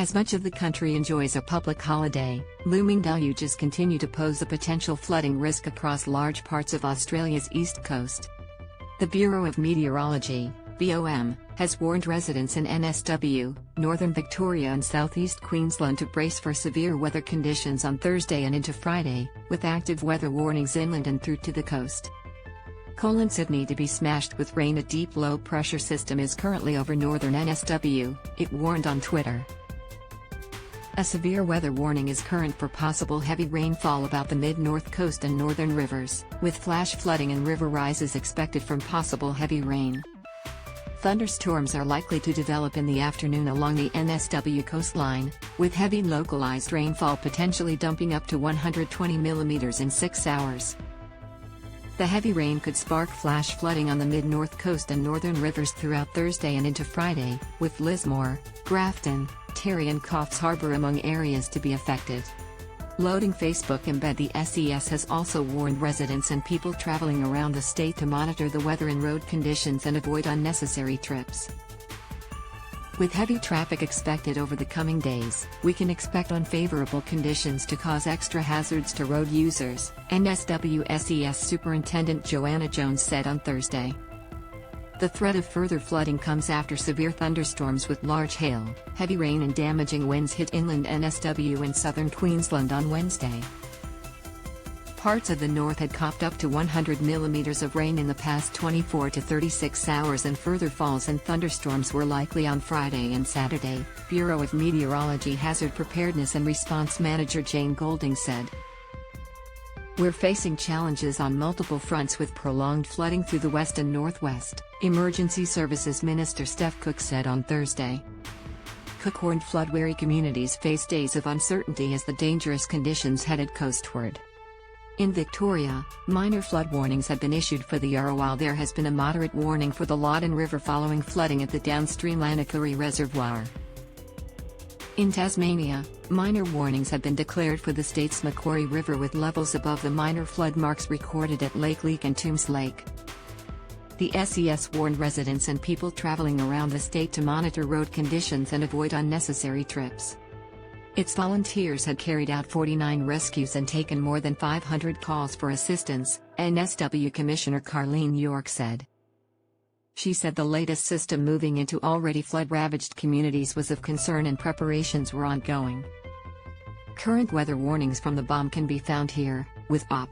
As much of the country enjoys a public holiday, looming deluges continue to pose a potential flooding risk across large parts of Australia's east coast. The Bureau of Meteorology, BOM, has warned residents in NSW, northern Victoria and southeast Queensland to brace for severe weather conditions on Thursday and into Friday, with active weather warnings inland and through to the coast. Sydney to be smashed with rain. A deep low-pressure system is currently over northern NSW, it warned on Twitter. A severe weather warning is current for possible heavy rainfall about the mid-north coast and northern rivers, with flash flooding and river rises expected from possible heavy rain. Thunderstorms are likely to develop in the afternoon along the NSW coastline, with heavy localized rainfall potentially dumping up to 120 millimeters in 6 hours. The heavy rain could spark flash flooding on the mid-north coast and northern rivers throughout Thursday and into Friday, with Lismore, Grafton, Terry and Coffs Harbour among areas to be affected. Loading Facebook embed. The SES has also warned residents and people travelling around the state to monitor the weather and road conditions and avoid unnecessary trips. With heavy traffic expected over the coming days, we can expect unfavorable conditions to cause extra hazards to road users, NSW SES Superintendent Joanna Jones said on Thursday. The threat of further flooding comes after severe thunderstorms with large hail, heavy rain and damaging winds hit inland NSW and southern Queensland on Wednesday. Parts of the north had copped up to 100 millimeters of rain in the past 24 to 36 hours, and further falls and thunderstorms were likely on Friday and Saturday, Bureau of Meteorology Hazard Preparedness and Response Manager Jane Golding said. We're facing challenges on multiple fronts with prolonged flooding through the west and northwest, Emergency Services Minister Steph Cook said on Thursday. Cook warned flood-wary communities face days of uncertainty as the dangerous conditions headed coastward. In Victoria, minor flood warnings have been issued for the Yarra, while there has been a moderate warning for the Loddon River following flooding at the downstream Lanakuri Reservoir. In Tasmania, minor warnings have been declared for the state's Macquarie River, with levels above the minor flood marks recorded at Lake Leak and Toombs Lake. The SES warned residents and people travelling around the state to monitor road conditions and avoid unnecessary trips. Its volunteers had carried out 49 rescues and taken more than 500 calls for assistance, NSW Commissioner Carleen York said. She said the latest system moving into already flood-ravaged communities was of concern and preparations were ongoing. Current weather warnings from the BOM can be found here, with Op.